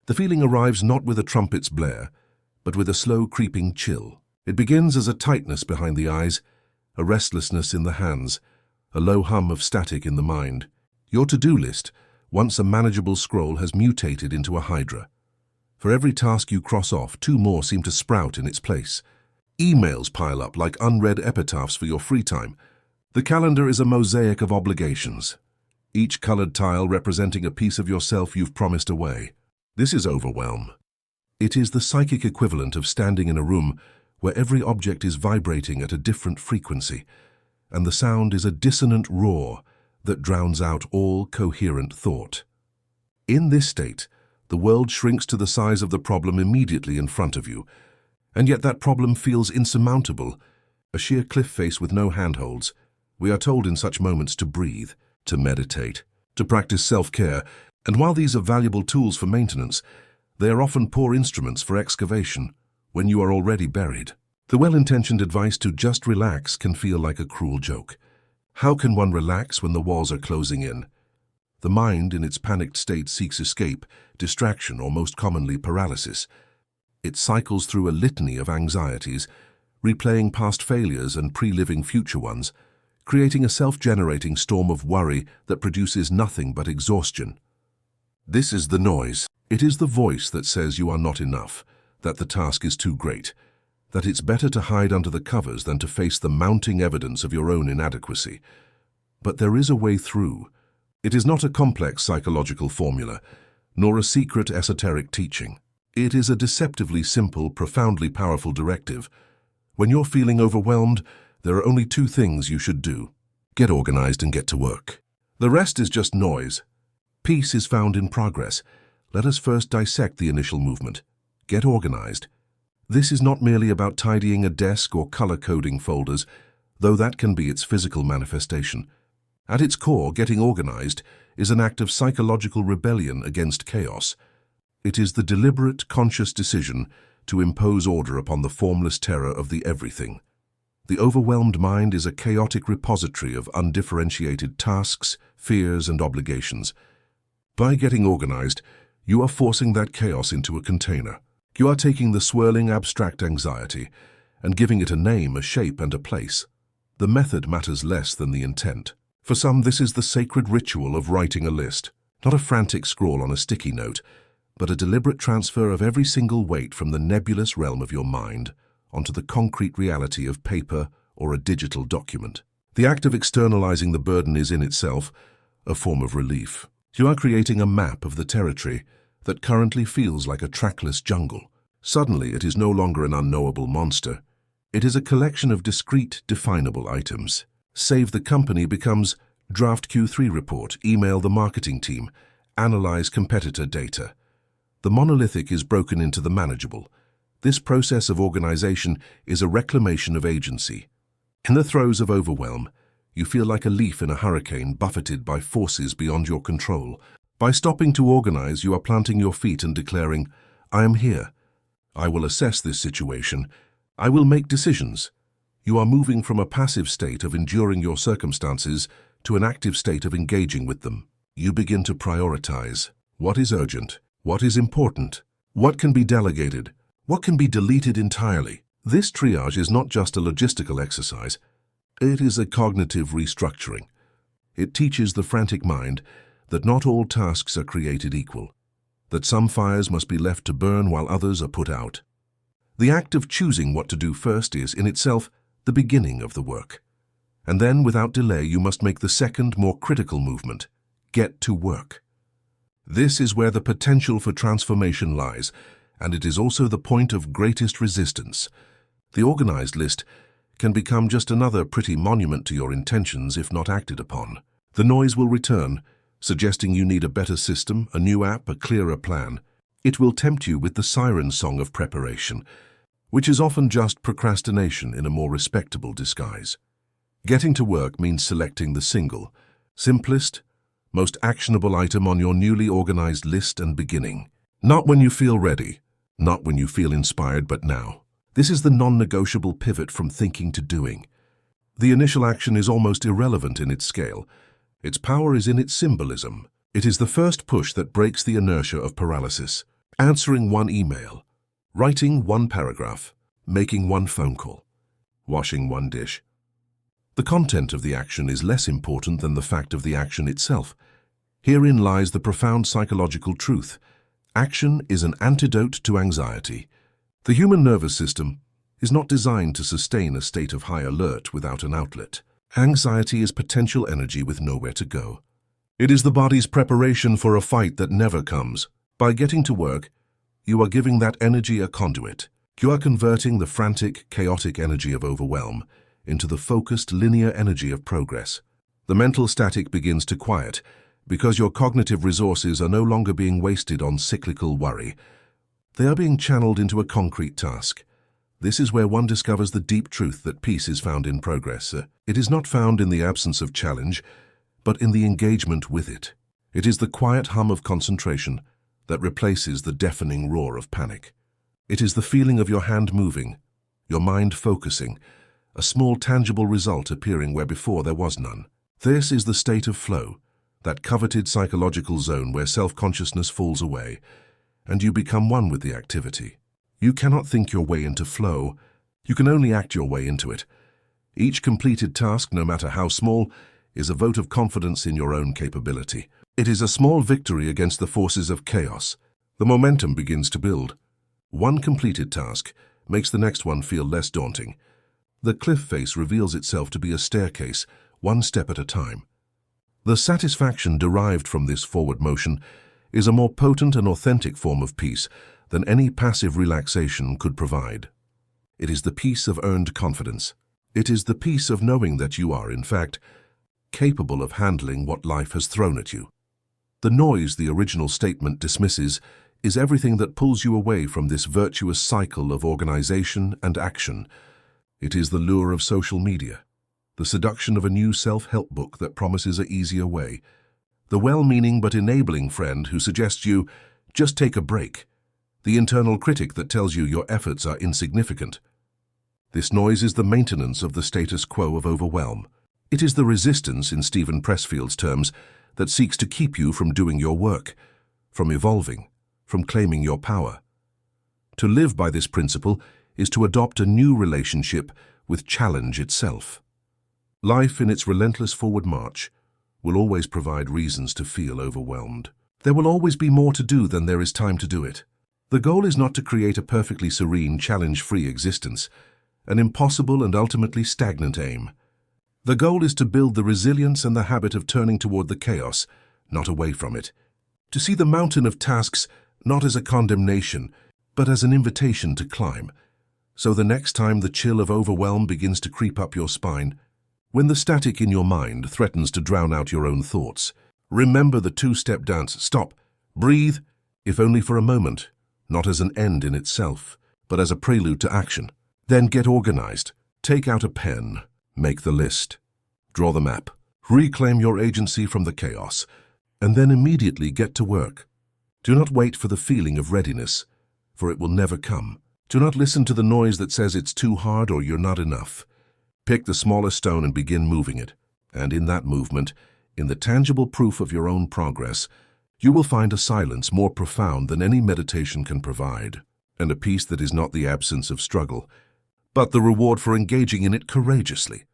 The feeling arrives not with a trumpet's blare, but with a slow creeping chill. It begins as a tightness behind the eyes, a restlessness in the hands, a low hum of static in the mind. Your to-do list, once a manageable scroll, has mutated into a hydra. For every task you cross off, two more seem to sprout in its place. Emails pile up like unread epitaphs for your free time. The calendar is a mosaic of obligations, each colored tile representing a piece of yourself you've promised away. This is overwhelm. It is the psychic equivalent of standing in a room where every object is vibrating at a different frequency, and the sound is a dissonant roar that drowns out all coherent thought. In this state, the world shrinks to the size of the problem immediately in front of you, and yet that problem feels insurmountable, a sheer cliff face with no handholds. We are told in such moments to breathe, to meditate, to practice self-care, and while these are valuable tools for maintenance, they are often poor instruments for excavation when you are already buried. The well-intentioned advice to just relax can feel like a cruel joke. How can one relax when the walls are closing in? The mind, in its panicked state, seeks escape, distraction, or most commonly paralysis. It cycles through a litany of anxieties, replaying past failures and pre-living future ones, creating a self-generating storm of worry that produces nothing but exhaustion. This is the noise. It is the voice that says you are not enough, that the task is too great, that it's better to hide under the covers than to face the mounting evidence of your own inadequacy. But there is a way through. It is not a complex psychological formula, nor a secret esoteric teaching. It is a deceptively simple, profoundly powerful directive. When you're feeling overwhelmed, there are only two things you should do. Get organized and get to work. The rest is just noise. Peace is found in progress. Let us first dissect the initial movement. Get organized. This is not merely about tidying a desk or color-coding folders, though that can be its physical manifestation. At its core, getting organized is an act of psychological rebellion against chaos. It is the deliberate, conscious decision to impose order upon the formless terror of the everything. The overwhelmed mind is a chaotic repository of undifferentiated tasks, fears, and obligations. By getting organized, you are forcing that chaos into a container. You are taking the swirling, abstract anxiety and giving it a name, a shape, and a place. The method matters less than the intent. For some, this is the sacred ritual of writing a list, not a frantic scrawl on a sticky note, but a deliberate transfer of every single weight from the nebulous realm of your mind onto the concrete reality of paper or a digital document. The act of externalizing the burden is in itself a form of relief. You are creating a map of the territory that currently feels like a trackless jungle. Suddenly, it is no longer an unknowable monster. It is a collection of discrete, definable items. Save the company becomes draft Q3 report, email the marketing team, analyze competitor data. The monolithic is broken into the manageable. This process of organization is a reclamation of agency. In the throes of overwhelm, you feel like a leaf in a hurricane buffeted by forces beyond your control. By stopping to organize, you are planting your feet and declaring, I am here. I will assess this situation. I will make decisions. You are moving from a passive state of enduring your circumstances to an active state of engaging with them. You begin to prioritize. What is urgent? What is important? What can be delegated? What can be deleted entirely? This triage is not just a logistical exercise. It is a cognitive restructuring. It teaches the frantic mind that not all tasks are created equal, that some fires must be left to burn while others are put out. The act of choosing what to do first is, in itself, the beginning of the work. And then, without delay, you must make the second, more critical movement: get to work. This is where the potential for transformation lies, and it is also the point of greatest resistance. The organized list can become just another pretty monument to your intentions if not acted upon. The noise will return, suggesting you need a better system, a new app, a clearer plan. It will tempt you with the siren song of preparation, which is often just procrastination in a more respectable disguise. Getting to work means selecting the single, simplest, most actionable item on your newly organized list and beginning. Not when you feel ready, not when you feel inspired, but now. This is the non-negotiable pivot from thinking to doing. The initial action is almost irrelevant in its scale. Its power is in its symbolism. It is the first push that breaks the inertia of paralysis. answering one email, writing one paragraph, making one phone call, washing one dish. The content of the action is less important than the fact of the action itself. Herein lies the profound psychological truth. Action is an antidote to anxiety. The human nervous system is not designed to sustain a state of high alert without an outlet. Anxiety is potential energy with nowhere to go. It is the body's preparation for a fight that never comes. By getting to work, you are giving that energy a conduit. You are converting the frantic, chaotic energy of overwhelm into the focused, linear energy of progress. The mental static begins to quiet because your cognitive resources are no longer being wasted on cyclical worry. They are being channeled into a concrete task. This is where one discovers the deep truth that peace is found in progress. It is not found in the absence of challenge, but in the engagement with it. It is the quiet hum of concentration that replaces the deafening roar of panic. It is the feeling of your hand moving, your mind focusing, a small tangible result appearing where before there was none. This is the state of flow, that coveted psychological zone where self-consciousness falls away, and you become one with the activity. You cannot think your way into flow, you can only act your way into it. Each completed task, no matter how small, is a vote of confidence in your own capability. It is a small victory against the forces of chaos. The momentum begins to build. One completed task makes the next one feel less daunting. The cliff face reveals itself to be a staircase, one step at a time. The satisfaction derived from this forward motion is a more potent and authentic form of peace than any passive relaxation could provide. It is the peace of earned confidence. It is the peace of knowing that you are, in fact, capable of handling what life has thrown at you. The noise the original statement dismisses is everything that pulls you away from this virtuous cycle of organization and action. It is the lure of social media, the seduction of a new self-help book that promises an easier way, the well-meaning but enabling friend who suggests you just take a break, the internal critic that tells you your efforts are insignificant. This noise is the maintenance of the status quo of overwhelm. It is the resistance, in Stephen Pressfield's terms, that seeks to keep you from doing your work, from evolving, from claiming your power. To live by this principle is to adopt a new relationship with challenge itself. Life, in its relentless forward march, will always provide reasons to feel overwhelmed. There will always be more to do than there is time to do it. The goal is not to create a perfectly serene, challenge-free existence, an impossible and ultimately stagnant aim. The goal is to build the resilience and the habit of turning toward the chaos, not away from it. To see the mountain of tasks not as a condemnation, but as an invitation to climb. So the next time the chill of overwhelm begins to creep up your spine, when the static in your mind threatens to drown out your own thoughts, remember the two-step dance. Stop, breathe, if only for a moment, not as an end in itself, but as a prelude to action. Then get organized. Take out a pen. Make the list. Draw the map. Reclaim your agency from the chaos, and then immediately get to work. Do not wait for the feeling of readiness, for it will never come. Do not listen to the noise that says it's too hard or you're not enough. Pick the smallest stone and begin moving it. And in that movement, in the tangible proof of your own progress, you will find a silence more profound than any meditation can provide, and a peace that is not the absence of struggle, but the reward for engaging in it courageously.